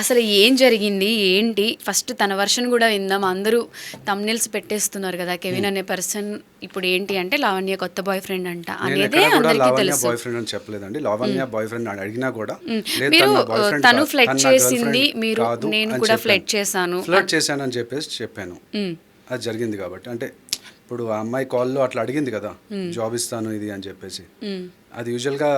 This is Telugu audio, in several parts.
అసలు ఏం జరిగింది ఏంటి ఫస్ట్ తన వర్షన్ కూడా విందాం. అందరూ థంబ్నెయిల్స్ పెట్టేస్తున్నారు కదా, కెవిన్ అనే పర్సన్ ఇప్పుడు ఏంటి అంటే లావణ్య కొత్త బాయ్ ఫ్రెండ్ అంట అనేది అందరికీ తెలుసు. బాయ్ ఫ్రెండ్ అని చెప్పలేదండి. లావణ్య బాయ్ ఫ్రెండ్ అడిగినా కూడా మీరు తను ఫ్లర్ట్ చేసింది, మీరు నేను కూడా ఫ్లర్ట్ చేశానని చెప్పేసి చెప్పాను. అది జరిగింది కాబట్టి అంటే ఇప్పుడు ఆ అమ్మాయి కాల్లో అట్లా అడిగింది కదా, జాబ్ ఇస్తాను ఇది అని చెప్పేసి. అది యూజువల్గా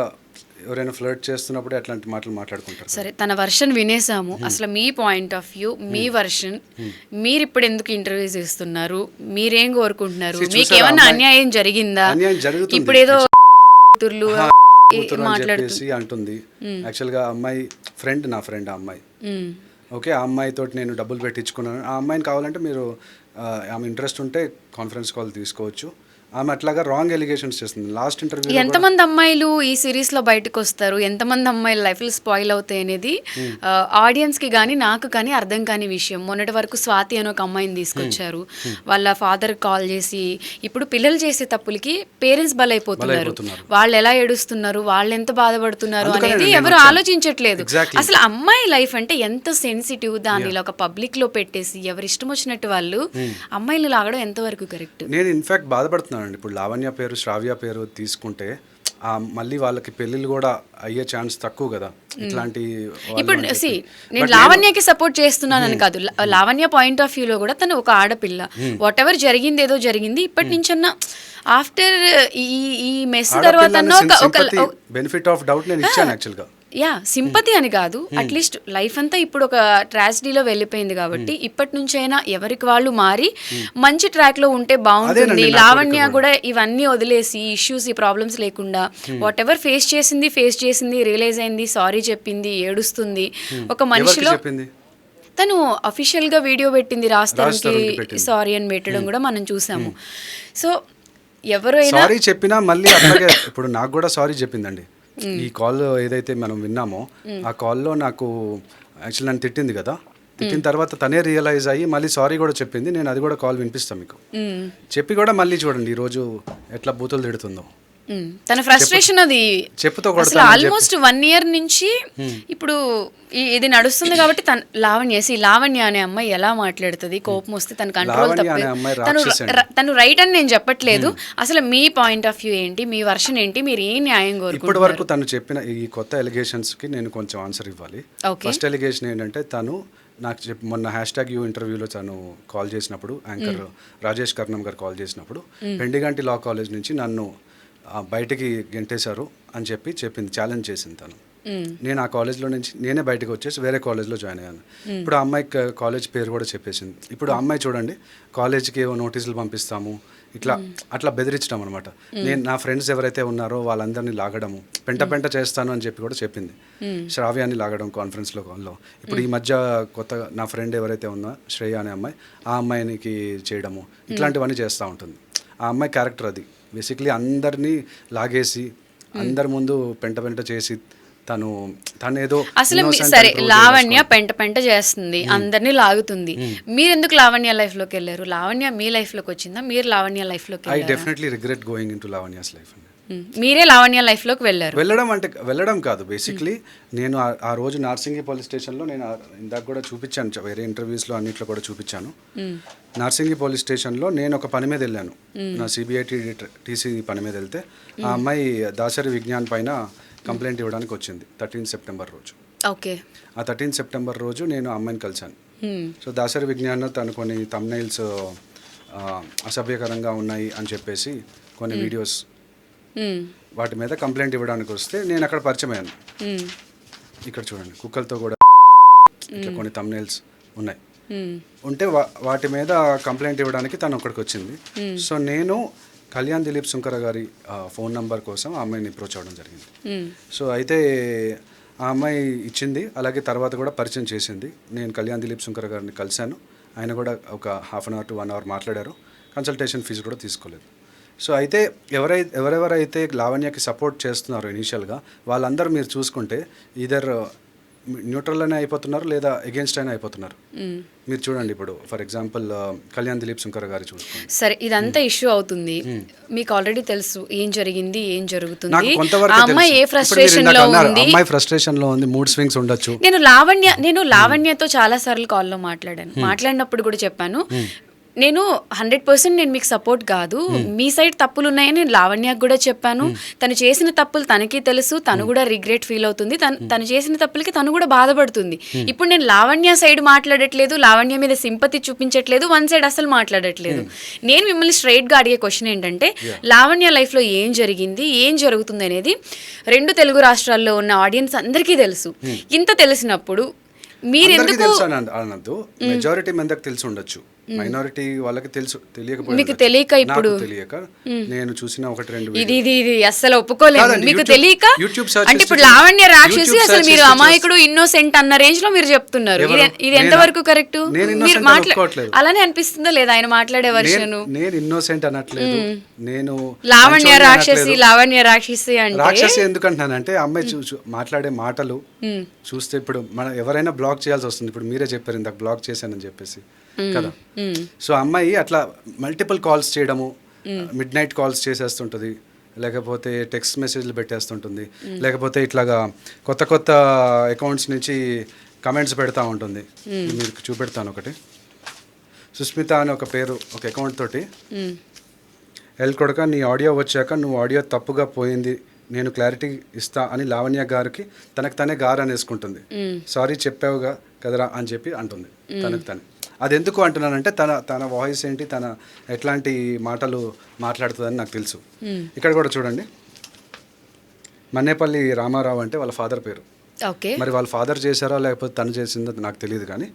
ఎవరైనా ఫ్లర్ట్ చేస్తున్నప్పుడు అట్లాంటి మాటలు మాట్లాడుకుంటారు. సరే, తన వర్షన్ వినేసాము. అసలు మీ పాయింట్ ఆఫ్ వ్యూ, మీ వర్షన్, మీరు ఇప్పుడు ఎందుకు ఇంటర్వ్యూస్ ఇస్తున్నారు, మీరేం కోరుకుంటున్నారు, మీకు ఏమన్నా అన్యాయం జరిగిందా? ఇప్పుడు ఏదో మాట్లాడేసి అంటుంది. యాక్చువల్గా అమ్మాయి ఫ్రెండ్, నా ఫ్రెండ్ ఆ అమ్మాయి. ఓకే, ఆ అమ్మాయితో నేను డబ్బులు పెట్టించుకున్నాను. ఆ అమ్మాయిని కావాలంటే మీరు ఆమె ఇంట్రెస్ట్ ఉంటే కాన్ఫరెన్స్ కాల్ తీసుకోవచ్చు. ఆమె అట్లాగా రాంగ్ ఎలిగేషన్స్ చేస్తుంది. లాస్ట్ ఇంటర్వ్యూ ఎంతమంది అమ్మాయిలు ఈ సిరీస్లో బయటకు వస్తారు, ఎంతమంది అమ్మాయిల లైఫ్లు స్పాయిల్ అవుతాయి అనేది ఆడియన్స్కి కానీ నాకు కానీ అర్థం కాని విషయం. మొన్నటి వరకు స్వాతి అని ఒక అమ్మాయిని తీసుకొచ్చారు. వాళ్ళ ఫాదర్ కాల్ చేసి, ఇప్పుడు పిల్లలు చేసే తప్పులకి పేరెంట్స్ బలైపోతున్నారు. వాళ్ళు ఎలా ఏడుస్తున్నారు, వాళ్ళు ఎంత బాధపడుతున్నారు అనేది ఎవరు ఆలోచించట్లేదు. అసలు అమ్మాయి లైఫ్ అంటే ఎంత సెన్సిటివ్, దాన్ని ఇలా ఒక పబ్లిక్ లో పెట్టేసి ఎవరు ఇష్టం వచ్చినట్టు వాళ్ళు అమ్మాయిలు లాగడం ఎంతవరకు కరెక్ట్? నేను ఇన్ఫాక్ట్ బాధపడుతున్నాను. ఇప్పుడు లావణ్య పేరు, శ్రావ్య పేరు తీసుకుంటే మళ్ళీ వాళ్ళకి పెళ్ళిళ్ళు కూడా అయ్యే ఛాన్స్ తక్కువ కదా ఇట్లాంటి. ఇప్పుడు నేను లావణ్యకి సపోర్ట్ చేస్తున్నానని కాదు, లావణ్య పాయింట్ ఆఫ్ వ్యూలో కూడా తను ఒక ఆడపిల్ల. వాట్ ఎవర్ జరిగింది ఏదో జరిగింది, ఇప్పటి నుంచన్నా ఆఫ్టర్ ఈ మెస్ తర్వాత బెనిఫిట్ ఆఫ్ డౌట్ నేను ఇచ్చాను యాక్చువల్గా. సింపతి అని కాదు, అట్లీస్ట్ లైఫ్ అంతా ఇప్పుడు ఒక ట్రాజడీలో వెళ్ళిపోయింది కాబట్టి ఇప్పటి నుంచైనా ఎవరికి వాళ్ళు మారి మంచి ట్రాక్ లో ఉంటే బాగుంటుంది. లావణ్య కూడా ఇవన్నీ వదిలేసి ఇష్యూస్, ఈ ప్రాబ్లమ్స్ లేకుండా వాట్ ఎవర్ ఫేస్ చేసింది, రియలైజ్ అయింది, సారీ చెప్పింది, ఏడుస్తుంది. ఒక మనిషిలో తను అఫీషియల్ గా వీడియో పెట్టింది, రాస్తానికి సారీ అని పెట్టడం కూడా మనం చూసాము. సో ఎవరైనా సారీ చెప్పినా మళ్ళీ అట్లాగే ఇప్పుడు నాకు కూడా సారీ చెప్పిందండి. ఈ కాల్ ఏదైతే మనం విన్నామో ఆ కాల్లో నాకు యాక్చువల్ నన్ను తిట్టింది కదా, తిట్టిన తర్వాత తనే రియలైజ్ అయ్యి మళ్ళీ సారీ కూడా చెప్పింది. నేను అది కూడా కాల్ వినిపిస్తాను మీకు. చెప్పి కూడా మళ్ళీ చూడండి ఈరోజు ఎట్లా బూతులు తిడుతుందో. తన ఫ్రస్ట్రేషన్ అది చెప్పుతో కూడా ఆల్మోస్ట్ 1 year నుంచి ఇప్పుడు ఇది నడుస్తుంది కాబట్టి లావణ్య అనే అమ్మాయి ఎలా మాట్లాడుతుంది, కోపం వస్తే తన కంట్రోల్ తను రైట్ అని నేను చెప్పట్లేదు. అసలు మీ పాయింట్ ఆఫ్ వ్యూ ఏంటి, మీ వర్షన్ ఏంటి, మీరు ఏ న్యాయం కోరుకుంటున్నారు? ఇప్పటి వరకు తను చెప్పిన ఈ కొత్త ఎలిగేషన్స్ కి నేను కొంచెం ఆన్సర్ ఇవ్వాలి. ఫస్ట్ ఎలిగేషన్ ఏంటంటే, తను నాకు మొన్న #U ఇంటర్వ్యూలో తను కాల్ చేసినప్పుడు, యాంకర్ రాజేష్ కర్ణం గారు కాల్ చేసినప్పుడు పెండిగంటి లా కాలేజ్ నుంచి నన్ను బయటికి గెంటేశారు అని చెప్పింది, ఛాలెంజ్ చేసింది తను. నేను ఆ కాలేజ్లో నుంచి నేనే బయటకు వచ్చేసి వేరే కాలేజ్లో జాయిన్ అయ్యాను. ఇప్పుడు ఆ అమ్మాయి కాలేజ్ పేరు కూడా చెప్పేసింది. ఇప్పుడు ఆ అమ్మాయి చూడండి, కాలేజ్కి ఏవో నోటీసులు పంపిస్తాము అట్లా బెదిరించడం అనమాట. నేను నా ఫ్రెండ్స్ ఎవరైతే ఉన్నారో వాళ్ళందరినీ లాగడము, పెంట చేస్తాను అని కూడా చెప్పింది. శ్రావ్యాన్ని లాగడం కాన్ఫరెన్స్లో కాల్లో. ఇప్పుడు ఈ మధ్య కొత్త నా ఫ్రెండ్ ఎవరైతే ఉన్నా శ్రేయ అనే అమ్మాయి, ఆ అమ్మాయినికి చేయడము, ఇట్లాంటివన్నీ చేస్తూ ఉంటుంది. ఆ అమ్మాయి క్యారెక్టర్ అది. బేసిక్లీ అందరినీ లాగేసి అందరి ముందు పెంట చేసి తను ఏదో అసలు సరే లావణ్య పెంట చేస్తుంది, అందరినీ లాగుతుంది. మీరు ఎందుకు లావణ్య లైఫ్ లోకి వెళ్ళారు? లావణ్య మీ లైఫ్ లోకి వచ్చిందా? మీరు లావణ్య లైఫ్ లోకి? I definitely regret going into Lavanya's life. మీరే లావణ్య లైఫ్ లోకి వెళ్ళడం కాదు. బేసిక్లీ నేను ఆ రోజు నార్సింగి పోలీస్ స్టేషన్లో, నేను ఇందాక కూడా చూపించాను, వేరే ఇంటర్వ్యూస్లో అన్నిట్లో కూడా చూపించాను. నార్సింగి పోలీస్ స్టేషన్లో నేను ఒక పని మీద వెళ్ళాను, నా CBI-TC పని మీద వెళ్తే ఆ అమ్మాయి దాసరి విజ్ఞాన్ పైన కంప్లైంట్ ఇవ్వడానికి వచ్చింది 13 సెప్టెంబర్ రోజు. ఓకే, ఆ 13 సెప్టెంబర్ రోజు నేను ఆ అమ్మాయిని కలిశాను. సో దాసరి విజ్ఞాన్ తను కొన్ని థంబ్నెయిల్స్ అసభ్యకరంగా ఉన్నాయి అని చెప్పేసి కొన్ని వీడియోస్, వాటి మీద కంప్లైంట్ ఇవ్వడానికి వస్తే నేను అక్కడ పరిచయం అయ్యాను. ఇక్కడ చూడండి, కుక్కలతో కూడా ఇట్లా కొన్ని థంబ్నెయిల్స్ ఉన్నాయి. ఉంటే వాటి మీద కంప్లైంట్ ఇవ్వడానికి తను అక్కడికి వచ్చింది. సో నేను కళ్యాణ్ దిలీప్ సుంకర గారి ఫోన్ నంబర్ కోసం ఆ అమ్మాయిని అప్రోచ్ అవ్వడం జరిగింది. సో అయితే ఆ అమ్మాయి ఇచ్చింది, అలాగే తర్వాత కూడా పరిచయం చేసింది. నేను కళ్యాణ్ దిలీప్ సుంకర గారిని కలిశాను. ఆయన కూడా ఒక 1/2 hour to 1 hour మాట్లాడారు. కన్సల్టేషన్ ఫీజు కూడా తీసుకోలేదు. సో అయితే ఎవరెవరైతే లావణ్యకి సపోర్ట్ చేస్తున్నారో ఇనీషియల్గా వాళ్ళందరూ మీరు చూసుకుంటే ఈదర్ న్యూట్రల్ అనే అయిపోతున్నారు లేదా ఎగెన్స్ట్ అయినా అయిపోతున్నారు. మీరు చూడండి ఇప్పుడు ఫర్ ఎగ్జాంపుల్ కళ్యాణ్ దిలీప్ శంకర్ గారు చూసుకోండి. సరే ఇదంతా ఇష్యూ అవుతుంది, మీకు ఆల్రెడీ తెలుసు ఏం జరిగింది ఏం జరుగుతుంది, నాకు కొంతవరకు ఆ అమ్మాయి ఏ ఫ్రస్ట్రేషన్ లో ఉంది, అమ్మాయి ఫ్రస్ట్రేషన్ లో ఉంది, మూడ్ స్వింగ్స్ ఉండొచ్చు. నేను లావణ్యతో చాలా సార్లు కాల్లో మాట్లాడినప్పుడు కూడా చెప్పాను, నేను 100% నేను మీకు సపోర్ట్ కాదు, మీ సైడ్ తప్పులు ఉన్నాయని నేను లావణ్యకు కూడా చెప్పాను. తను చేసిన తప్పులు తనకి తెలుసు, తను కూడా రిగ్రెట్ ఫీల్ అవుతుంది, తను చేసిన తప్పులకి తను కూడా బాధపడుతుంది. ఇప్పుడు నేను లావణ్య సైడ్ మాట్లాడట్లేదు, లావణ్య మీద సింపతి చూపించట్లేదు, వన్ సైడ్ అసలు మాట్లాడట్లేదు. నేను మిమ్మల్ని స్ట్రైట్గా అడిగే క్వశ్చన్ ఏంటంటే, లావణ్య లైఫ్లో ఏం జరిగింది ఏం జరుగుతుంది అనేది 2 తెలుగు రాష్ట్రాల్లో ఉన్న ఆడియన్స్ అందరికీ తెలుసు. ఇంత తెలిసినప్పుడు మీరెందుకు అనద్దు, మెజారిటీ మందికి తెలిసి ఉండొచ్చు, మైనారిటీ వాళ్ళకి తెలుసు, మీకు తెలియక ఇప్పుడు తెలియక నేను చూసిన 1-2 ఇది అస్సలు ఒప్పుకోలేదు. మీకు తెలియక అంటే ఇప్పుడు లావణ్య రాక్షసి అసలు మీరు అమాయకుడు ఇన్నోసెంట్ అన్న రేంజ్ లో మీరు చెప్తున్నారు. ఇది ఎంతవరకు కరెక్ట్? మీరు అలానే అనిపిస్తుందా లేదా ఆయన మాట్లాడే వర్షన్? నేను ఇన్నోసెంట్ అనట్లేదు, నేను లావణ్య రాక్షసి అంటే రాక్షసి ఎందుకంటున్నానంటే అమ్మాయి మాట్లాడే మాటలు చూస్తే ఇప్పుడు మనం ఎవరైనా బ్లాక్ చేయాల్సి వస్తుంది. ఇప్పుడు మీరే చెప్పారు ఇందాక బ్లాక్ చేశానని చెప్పేసి కదా. సో అమ్మాయి అట్లా మల్టిపుల్ కాల్స్ చేయడము, మిడ్ నైట్ కాల్స్ చేసేస్తుంటుంది, లేకపోతే టెక్స్ట్ మెసేజ్లు పెట్టేస్తుంటుంది, లేకపోతే ఇట్లాగా కొత్త కొత్త అకౌంట్స్ నుంచి కమెంట్స్ పెడతా ఉంటుంది. మీకు చూపెడతాను ఒకటి. సుస్మిత అని ఒక పేరు ఒక అకౌంట్ తోటి, కొడక నీ ఆడియో వచ్చాక నువ్వు ఆడియో తప్పుగా పోయింది, నేను క్లారిటీ ఇస్తా అని లావణ్య గారికి తనకు తనే గారు అనేసుకుంటుంది. సారీ చెప్పావుగా కదరా అని చెప్పి అంటుంది తనకు తనే. అది ఎందుకు అంటున్నానంటే తన వాయిస్ ఏంటి, తన ఎట్లాంటి మాటలు మాట్లాడుతుందని నాకు తెలుసు. ఇక్కడ కూడా చూడండి, మన్నేపల్లి రామారావు అంటే వాళ్ళ ఫాదర్ పేరు. మరి వాళ్ళ ఫాదర్ చేశారా లేకపోతే తను చేసిందో నాకు తెలియదు కానీ,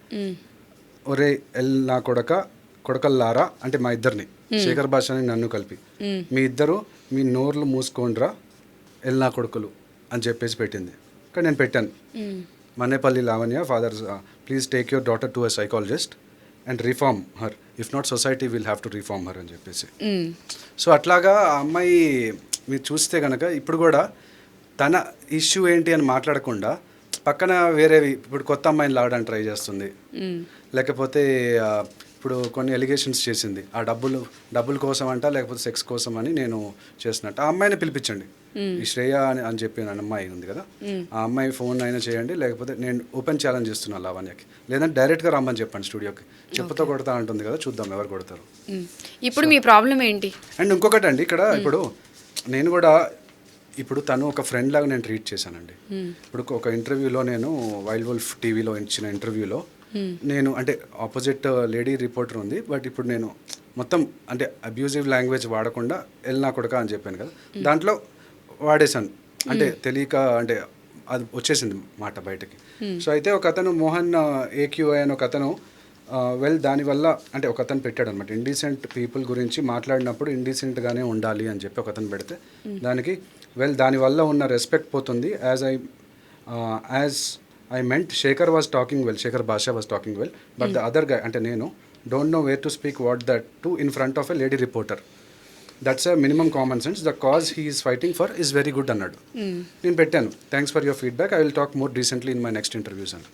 ఒరే నా కొడకల్లారా అంటే మా ఇద్దరిని, శేఖర్ భాషని నన్ను కలిపి, మీ ఇద్దరు మీ నోర్లు మూసుకోండ్రా నా కొడుకులు అని చెప్పేసి పెట్టింది. కానీ నేను పెట్టాను, Mannepalli Lavanya father please take your daughter to a psychologist and reform her, if not society will have to reform her అని చెప్పేసి. సో అట్లాగా ఆ అమ్మాయి మీరు చూస్తే కనుక ఇప్పుడు కూడా తన ఇష్యూ ఏంటి అని మాట్లాడకుండా పక్కన వేరేవి ఇప్పుడు కొత్త అమ్మాయిని లావడానికి ట్రై చేస్తుంది, లేకపోతే ఇప్పుడు కొన్ని ఎలిగేషన్స్ చేసింది, ఆ డబ్బుల కోసం అంట లేకపోతే సెక్స్ కోసం అని నేను చేస్తున్నట్టు. ఆ అమ్మాయిని పిలిపించండి, ఈ శ్రేయ అని చెప్పిన అమ్మాయి ఉంది కదా, ఆ అమ్మాయి ఫోన్ అయినా చేయండి, లేకపోతే నేను ఓపెన్ ఛాలెంజ్ చేస్తున్నాను లావణ్యకి, లేదంటే డైరెక్ట్గా రమ్మని చెప్పండి స్టూడియోకి, చెప్పుతో కొడతా అంటుంది కదా, చూద్దాం ఎవరు కొడతారు. ఇప్పుడు మీ ప్రాబ్లం ఏంటి? అండ్ ఇంకొకటి అండి, ఇక్కడ ఇప్పుడు నేను కూడా ఇప్పుడు తను ఒక ఫ్రెండ్ లాగా నేను ట్రీట్ చేశానండి. ఇప్పుడు ఒక ఇంటర్వ్యూలో నేను వైల్డ్ వుల్ఫ్ టీవీలో ఇచ్చిన ఇంటర్వ్యూలో నేను అంటే ఆపోజిట్ లేడీ రిపోర్టర్ ఉంది, బట్ ఇప్పుడు నేను మొత్తం అంటే అబ్యూజివ్ లాంగ్వేజ్ వాడకుండా నా కొడక అని చెప్పాను కదా, దాంట్లో వాడేశాను అంటే తెలియక, అంటే అది వచ్చేసింది మాట బయటకి. సో అయితే ఒక అతను మోహన్ ఏక్యూఐ అని ఒక అతను దానివల్ల అంటే ఒక అతను పెట్టాడు అనమాట, ఇండీసెంట్ పీపుల్ గురించి మాట్లాడినప్పుడు ఇండీసెంట్గానే ఉండాలి అని చెప్పి ఒక అతను పెడితే, దానికి దానివల్ల ఉన్న రెస్పెక్ట్ పోతుంది. As I meant Shekhar was talking well, Shekhar Basha was talking well, but the other guy, ante nenu don't know where to speak what that to in front of a lady reporter. That's a minimum common sense. The cause he is fighting for is very good annadu. Nenu pettanu, thanks for your feedback, I will talk more decently in my next interviews and.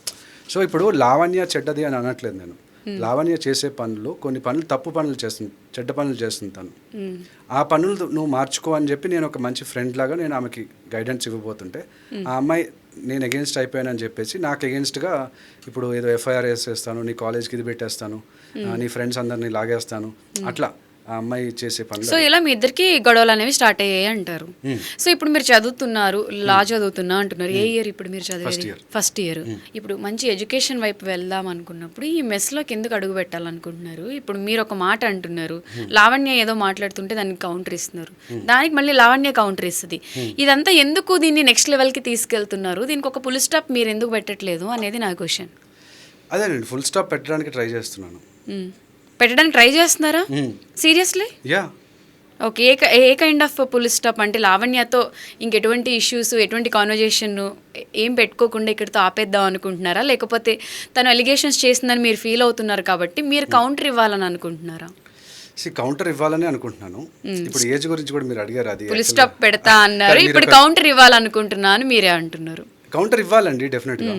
So ఇప్పుడు లావణ్య చెడ్డది అని అనట్లేదు నేను, లావణ్య చేసే పనులు కొన్ని పనులు తప్పు పనులు చేస్తుంది, చెడ్డ పనులు చేస్తుంది తను. ఆ పనులు నువ్వు మార్చుకో అని చెప్పి నేను ఒక మంచి ఫ్రెండ్ లాగా నేను ఆమెకి గైడెన్స్ ఇవ్వబోతుంటే, ఆ అమ్మాయి నేను అగెన్స్ట్ అయిపోయానని చెప్పేసి నాకు అగెన్స్ట్గా ఇప్పుడు ఏదో ఎఫ్ఐఆర్ వేసేస్తాను, నీ కాలేజ్కి ఇది పెట్టేస్తాను, నీ ఫ్రెండ్స్ అందరినీ లాగేస్తాను, అట్లా ఆ అమ్మాయి చేసే పనులు. సో ఇలా మీ ఇద్దరికి గొడవలు అనేవి స్టార్ట్ అయ్యాయి అంటారు. సో ఇప్పుడు మీరు చదువుతున్నారు, లా చదువుతున్నా అంటున్నారు. ఏ ఇయర్ ఇప్పుడు మీరు చదివేది? First year. ఇప్పుడు మంచి ఎడ్యుకేషన్ వైపు వెళ్దాం అనుకున్నప్పుడు ఈ మెస్లోకి ఎందుకు అడుగు పెట్టాలనుకుంటున్నారు? ఇప్పుడు మీరు ఒక మాట అంటున్నారు, లావణ్య ఏదో మాట్లాడుతుంటే దానికి కౌంటర్ ఇస్తున్నారు, దానికి మళ్ళీ లావణ్య కౌంటర్ ఇస్తుంది. ఇదంతా ఎందుకు దీన్ని నెక్స్ట్ లెవెల్కి తీసుకెళ్తున్నారు? దీనికి ఒక ఫుల్ స్టాప్ మీరు ఎందుకు పెట్టట్లేదు అనేది నా క్వశ్చన్. అదేనండి, ఫుల్ స్టాప్ పెట్టడానికి ట్రై చేస్తున్నాను. పెట్టడానికి ట్రై చేస్తున్నారా? Seriously? Yeah. Okay. A kind of full stop అంటే లావణ్యతో ఇంకెటువంటి ఇష్యూస్, ఎటువంటి కాన్వర్జేషన్ ఏం పెట్టుకోకుండా ఇక్కడితో ఆపేద్దాం అనుకుంటున్నారా, లేకపోతే తను అలిగేషన్స్ చేసిందని మీరు ఫీల్ అవుతున్నారు కాబట్టి మీరు కౌంటర్ ఇవ్వాలని అనుకుంటున్నారా? కౌంటర్ ఇవ్వాలని అనుకుంటున్నాను. ఇప్పుడు ఏజ్ గురించి కూడా మీరు అడిగారు, అది ఫుల్ స్టాప్ పెడతా అన్నారు, ఇప్పుడు కౌంటర్ ఇవ్వాలనుకుంటున్నా అని మీరే అంటున్నారు. కౌంటర్ ఇవ్వాలండి డెఫినెట్గా.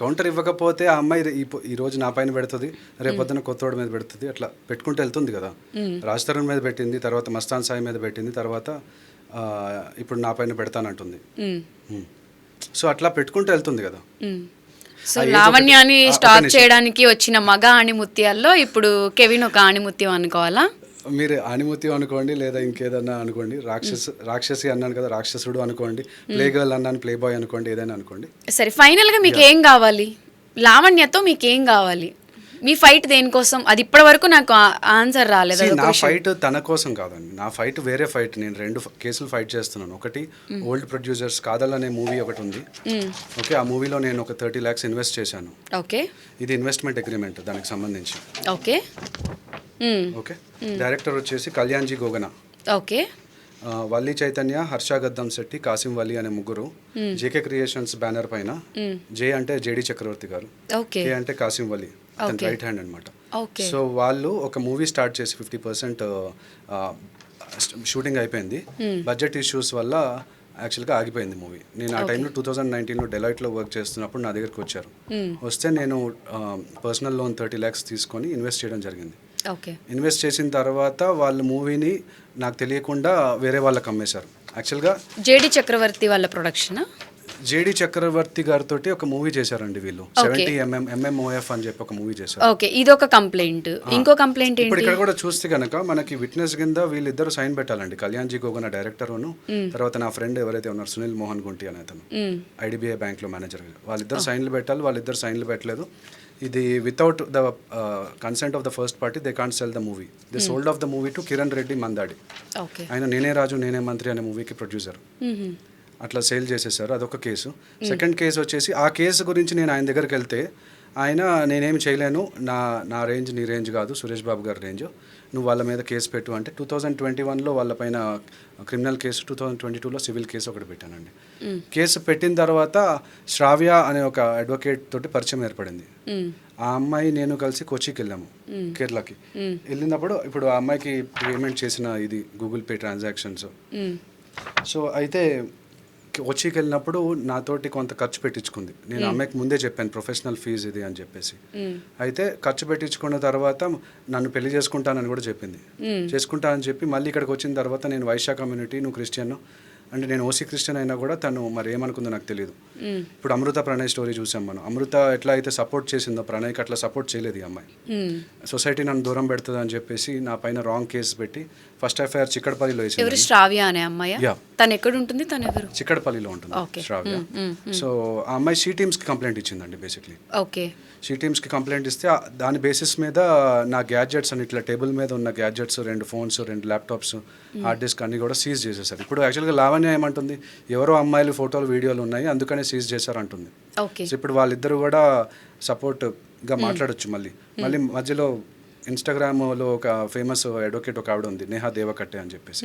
కౌంటర్ ఇవ్వకపోతే ఆ అమ్మాయి ఈ రోజు నా పైన పెడుతుంది, రేపొద్దున కొత్తోడి మీద పెడుతుంది, అట్లా పెట్టుకుంటూ వెళ్తుంది కదా. రాజ్ తరుణ్ మీద పెట్టింది, తర్వాత మస్తాన్ సాయి మీద పెట్టింది, తర్వాత ఇప్పుడు నా పైన పెడతానంటుంది. సో అట్లా పెట్టుకుంటూ వెళ్తుంది కదా. సో లావణ్యాన్ని స్టాప్ చేయడానికి వచ్చిన మగ ఆణిముత్యాల్లో ఇప్పుడు కెవిన్ ఒక ఆణిముత్యం అనుకోవాలా? మీరు ఆణిముత్యం అనుకోండి, లేదా ఇంకేదన్నా అనుకోండి. రాక్షసి అన్నాను కదా, రాక్షసుడు అనుకోండి, ప్లే గర్ల్ అన్నాను, ప్లే బాయ్ అనుకోండి, ఏదైనా అనుకోండి. సరే, ఫైనల్గా మీకు ఏం కావాలి? లావణ్యతో మీకు ఏం కావాలి? మీ ఫైట్ దేనికోసం? అది ఇప్పటి వరకు నాకు ఆన్సర్ రాలేదు. నా ఫైట్ తన కోసం కాదండి, నా ఫైట్ వేరే ఫైట్. నేను 2 కేసులు ఫైట్ చేస్తున్నాను. ఒకటి ఓల్డ్ ప్రొడ్యూసర్స్ కాదల్ అనే మూవీ ఒకటి ఉంది. ఓకే, ఆ మూవీలో నేను ఒక 30 lakhs ఇన్వెస్ట్ చేశాను. ఓకే, ఇది ఇన్వెస్ట్మెంట్ అగ్రిమెంట్ దానికి సంబంధించి. ఓకే ఓకే, డైరెక్టర్ వచ్చేసి కళ్యాణ్జీ గోగనా. ఓకే, వల్లి చైతన్య, హర్ష గద్దం శెట్టి, కాసిం వలి అనే ముగ్గురు జేకే క్రియేషన్స్ బ్యానర్ పైన. జే అంటే జేడి చక్రవర్తి గారు, కే అంటే కాసిం వలి, అతని రైట్ హ్యాండ్ అనమాట. సో వాళ్ళు ఒక మూవీ స్టార్ట్ చేసి 50% షూటింగ్ అయిపోయింది. బడ్జెట్ ఇష్యూస్ వల్ల యాక్చువల్గా ఆగిపోయింది మూవీ. నేను ఆ టైంలో 2019లో డెలాయిట్లో వర్క్ చేస్తున్నప్పుడు నా దగ్గరికి వచ్చారు. వస్తే నేను పర్సనల్ లోన్ 30 lakhs తీసుకొని ఇన్వెస్ట్ చేయడం జరిగింది. ఇన్వెస్ట్ చేసిన తర్వాత వాళ్ళు మూవీని నాకు తెలియకుండా వేరే వాళ్ళకి అమ్మేశారు. యాక్చువల్గా జేడి చక్రవర్తి వాళ్ళ ప్రొడక్షన్. జేడి చక్రవర్తి గారితో ఒక మూవీ చేశారండి వీళ్ళు, 70mm MMOF అని చెప్పి ఒక మూవీ చేశారు. ఓకే, ఇది ఒక కంప్లైంట్. ఇంకో కంప్లైంట్ ఏంటి? ఇప్పుడు ఇక్కడ కూడా చూస్తే కనుక మనకి విట్నెస్ కింద వీళ్ళిద్దరు సైన్ పెట్టాలండి. కళ్యాణ్జీ గోగన డైరెక్టర్, తర్వాత నా ఫ్రెండ్ ఎవరైతే ఉన్నారు సునీల్ మోహన్ గుంటి అనే అతను, IDBI బ్యాంక్లో మేనేజర్, వాళ్ళిద్దరు సైన్లు పెట్టాలి. వాళ్ళిద్దరు సైన్లు పెట్టలేదు. ఇది without the consent of the first party they can't cell the movie. They sold of the movie to Kiran Reddy Mandadi. ఆయన నేనే రాజు నేనే మంత్రి అనే మూవీకి ప్రొడ్యూసర్. అట్లా సేల్ చేసేసారు. అదొక కేసు. సెకండ్ కేసు వచ్చేసి, ఆ కేసు గురించి నేను ఆయన దగ్గరికి వెళ్తే ఆయన నేనేమి చేయలేను, నా రేంజ్ నీ రేంజ్ కాదు, సురేష్ బాబు గారి రేంజ్, నువ్వు వాళ్ళ మీద కేసు పెట్టు అంటే 2021లో వాళ్ళ పైన క్రిమినల్ కేసు, 2022లో సివిల్ కేసు ఒకటి పెట్టానండి. కేసు పెట్టిన తర్వాత శ్రావ్య అనే ఒక అడ్వకేట్ తోటి పరిచయం ఏర్పడింది. ఆ అమ్మాయి నేను కలిసి కొచ్చికి వెళ్ళాము, కేరళకి. వెళ్ళినప్పుడు ఇప్పుడు ఆ అమ్మాయికి పేమెంట్ చేసిన ఇది గూగుల్ పే ట్రాన్సాక్షన్స్. సో అయితే కొచ్చికి వెళ్ళినప్పుడు నాతోటి కొంత ఖర్చు పెట్టించుకుంది. నేను అమ్మాయికి ముందే చెప్పాను ప్రొఫెషనల్ ఫీజు ఇది అని చెప్పేసి. అయితే ఖర్చు పెట్టించుకున్న తర్వాత నన్ను పెళ్లి చేసుకుంటానని కూడా చెప్పింది. చేసుకుంటానని చెప్పి మళ్ళీ ఇక్కడికి వచ్చిన తర్వాత నేను వైశ్య కమ్యూనిటీ, నువ్వు క్రిస్టియన్ అంటే నేను ఓసీ క్రిస్టియన్ అయినా కూడా తను మరి ఏమనుకుందో నాకు తెలియదు. ఇప్పుడు అమృత ప్రణయ్ స్టోరీ చూసాం మనం. అమృత ఎట్లా అయితే సపోర్ట్ చేసిందో ప్రణయ్కి అట్లా సపోర్ట్ చేయలేదు ఈ అమ్మాయి. సొసైటీ నన్ను దూరం పెడుతుంది అని చెప్పేసి నా పైన రాంగ్ కేసు పెట్టి ఫస్ట్ FIR చిక్కడపల్లిలో వేసింది. ఎవరు? శ్రావ్య అనే అమ్మాయి. తను ఎక్కడ ఉంటుంది? తను ఎవరు? చిక్కడపల్లిలో ఉంటుంది శ్రావ్య. సో ఆ అమ్మాయి షీ టీమ్స్కి కంప్లైంట్ ఇచ్చిందండి బేసిక్లీ. ఓకే, షీ టీమ్స్కి కంప్లైంట్ ఇస్తే దాని బేసిస్ మీద నా గ్యాడ్జెట్స్ అని ఇట్లా టేబుల్ మీద ఉన్న gadgets, 2 phones, 2 laptops, hard disk అన్నీ కూడా సీజ్ చేసేసారు. ఇప్పుడు యాక్చువల్గా లావణ్య ఏమంటుంది, ఎవరో అమ్మాయిలు ఫోటోలు వీడియోలు ఉన్నాయి అందుకనే సీజ్ చేశారు అంటుంది. సో ఇప్పుడు వాళ్ళిద్దరు కూడా సపోర్ట్గా మాట్లాడొచ్చు. మళ్ళీ మధ్యలో ఇన్స్టాగ్రామ్లో ఒక ఫేమస్ అడ్వకేట్ ఒక ఆవిడ ఉంది, నేహా దేవకట్టే అని చెప్పేసి,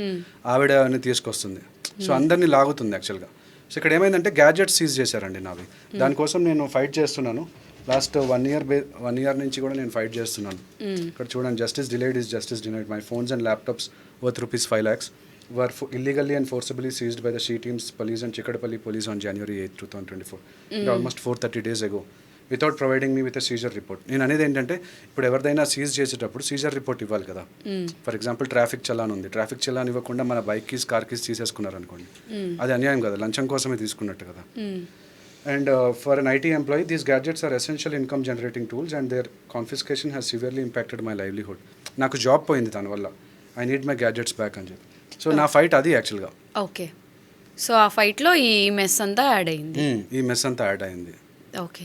ఆవిడని తీసుకొస్తుంది. సో అందరినీ లాగుతుంది యాక్చువల్గా. సో ఇక్కడ ఏమైందంటే గ్యాడ్జెట్స్ సీజ్ చేశారండి నావి. దానికోసం నేను ఫైట్ చేస్తున్నాను. లాస్ట్ 1 year నుంచి కూడా నేను ఫైట్ చేస్తున్నాను. ఇక్కడ చూడండి, justice delayed is justice denied. My phones and laptops worth ₹5 lakhs were illegally and forcibly seized by the She Teams police and Chikadapalli police on January 8, 2024. Almost 430 days ago. Without providing me with Caesar report. నేను అనేది ఏంటంటే, ఇప్పుడు ఎవరిదైనా సీజ్ చేసేటప్పుడు సీజర్ రిపోర్ట్ ఇవ్వాలి కదా. ఫర్ ఎగ్జాంపుల్ ట్రాఫిక్ చలాన్ ఉంది, ట్రాఫిక్ చలాన్ ఇవ్వకుండా మన బైక్ కీస్, కార్ కీస్ తీసేసుకున్నారు అనుకోండి, అది అన్యాయం కదా, లంచం కోసమే తీసుకున్నట్టు కదా. And for an IT employee, these gadgets are essential income generating tools and their confiscation has severely impacted my livelihood. నాకు జాబ్ పోయింది దానివల్ల. I need my gadgets back అని చెప్పి. సో నా ఫైట్ అది యాక్చువల్గా. ఓకే, సో ఆ ఫైట్లో ఈ మెస్ అంతా యాడ్ అయింది. ఓకే,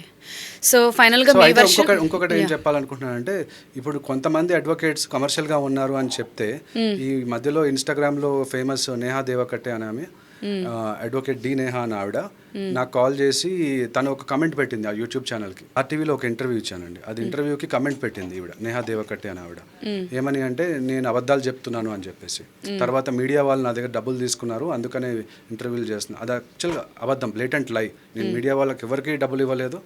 సో ఫైనల్గా ఇంకొకటి ఏం చెప్పాలనుకుంటున్నానంటే, ఇప్పుడు కొంతమంది అడ్వకేట్స్ కమర్షియల్గా ఉన్నారు అని చెప్తే, ఈ మధ్యలో ఇన్స్టాగ్రామ్లో ఫేమస్ నేహా దేవకట్టే అని ఆమె, అడ్వకేట్ డి నేహా అని ఆవిడ నాకు కాల్ చేసి తను ఒక కమెంట్ పెట్టింది ఆ యూట్యూబ్ ఛానల్కి. RTV ఒక ఇంటర్వ్యూ ఇచ్చానండి, అది ఇంటర్వ్యూకి కమెంట్ పెట్టింది ఈవిడ, నేహా దేవకట్టే అని ఆవిడ. ఏమని అంటే, నేను అబద్ధాలు చెప్తున్నాను అని చెప్పేసి, తర్వాత మీడియా వాళ్ళు నా దగ్గర డబ్బులు తీసుకున్నారు అందుకనే ఇంటర్వ్యూలు చేస్తున్నాను. అది యాక్చువల్గా అబద్ధం, బ్లేటెంట్ లై. నేను మీడియా వాళ్ళకి ఎవరికి డబ్బులు ఇవ్వలేదు.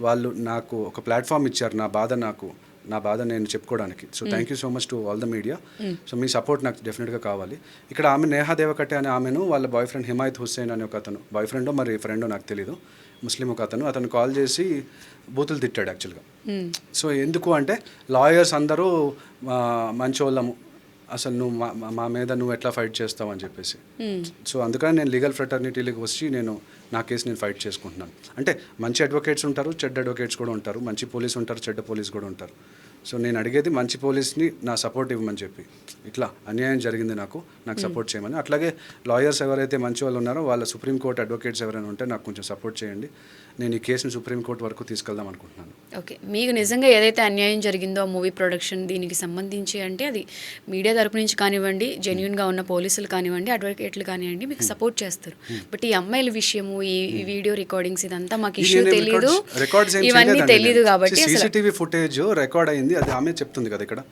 వాళ్ళు నాకు ఒక ప్లాట్ఫామ్ ఇచ్చారు, నా బాధ నాకు నా బాధ నేను చెప్పుకోవడానికి. So thank you so much to all the media. So me support నాకు డెఫినెట్గా కావాలి. ఇక్కడ ఆమె నేహా దేవకట్టే అనే ఆమెను వాళ్ళ బాయ్ ఫ్రెండ్ హిమాయత్ హుస్సేన్ అనే ఒక అతను, బాయ్ ఫ్రెండో మరి ఫ్రెండో నాకు తెలీదు, ముస్లిం ఒక అతను కాల్ చేసి బూతులు తిట్టాడు యాక్చువల్గా. సో ఎందుకు అంటే లాయర్స్ అందరూ మంచోళ్ళము, అసలు నువ్వు మా మీద నువ్వు ఎట్లా ఫైట్ చేస్తావు అని చెప్పేసి. సో అందుకని నేను లీగల్ ఫ్రెటర్నిటీలోకి వచ్చి నా కేసు నేను ఫైట్ చేసుకుంటున్నాను. అంటే మంచి అడ్వకేట్స్ ఉంటారు, చెడ్డ అడ్వకేట్స్ కూడా ఉంటారు, మంచి పోలీస్ ఉంటారు, చెడ్డ పోలీస్ కూడా ఉంటారు. సో నేను అడిగేది మంచి పోలీస్ని నా సపోర్ట్ ఇవ్వమని చెప్పి, ఇట్లా అన్యాయం జరిగింది నాకు సపోర్ట్ చేయమని. అట్లాగే లాయర్స్ ఎవరైతే మంచి వాళ్ళు ఉన్నారో వాళ్ళ సుప్రీంకోర్టు అడ్వకేట్స్ ఎవరైనా ఉంటే నాకు కొంచెం సపోర్ట్ చేయండి. నేను ఈ కేసుని సుప్రీంకోర్టు వరకు తీసుకెళ్దాం అనుకుంటున్నాను. ఓకే, మీకు నిజంగా ఏదైతే అన్యాయం జరిగిందో ఆ మూవీ ప్రొడక్షన్ దీనికి సంబంధించి అంటే అది మీడియా తరపు నుంచి కానివ్వండి, జెన్యున్గా ఉన్న పోలీసులు కానివ్వండి, అడ్వకేట్లు కానివ్వండి మీకు సపోర్ట్ చేస్తారు. బట్ ఈ అమ్మాయిల విషయము, ఈ వీడియో రికార్డింగ్స్ ఇదంతా మాకు ఇష్యూ తెలియదు, ఇవన్నీ తెలియదు కాబట్టి సీసీటీవీ ఫుటేజ్ రికార్డ్ అయింది, అది ఆమె చెప్తుంది కదా ఇక్కడ.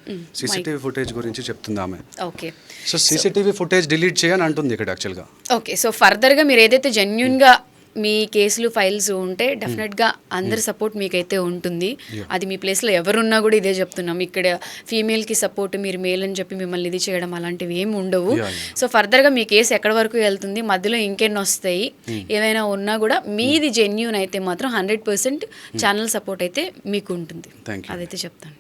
సీసీటీవీ ఫుటేజ్ గురించి చెప్తుంది ఆమె. Okay, so CCTV footage delete చేయని అంటుంది ఇక్కడ యాక్చువల్గా. ఓకే, సో ఫర్దర్గా మీరు ఏదైతే జెన్యున్గా మీ కేసులు ఫైల్స్ ఉంటే డెఫినెట్గా అందరి సపోర్ట్ మీకైతే ఉంటుంది. అది మీ ప్లేస్లో ఎవరున్నా కూడా ఇదే చెప్తున్నాం. ఇక్కడ ఫీమేల్కి సపోర్ట్, మీరు మేల్ అని చెప్పి మిమ్మల్ని ఇది చేయడం అలాంటివి ఏమి ఉండవు. సో ఫర్దర్గా మీ కేసు ఎక్కడి వరకు వెళ్తుంది, మధ్యలో ఇంకెన్ని వస్తాయి, ఏమైనా ఉన్నా కూడా మీది జెన్యూన్ అయితే మాత్రం 100% ఛానల్ సపోర్ట్ అయితే మీకు ఉంటుంది. అదైతే చెప్తాను.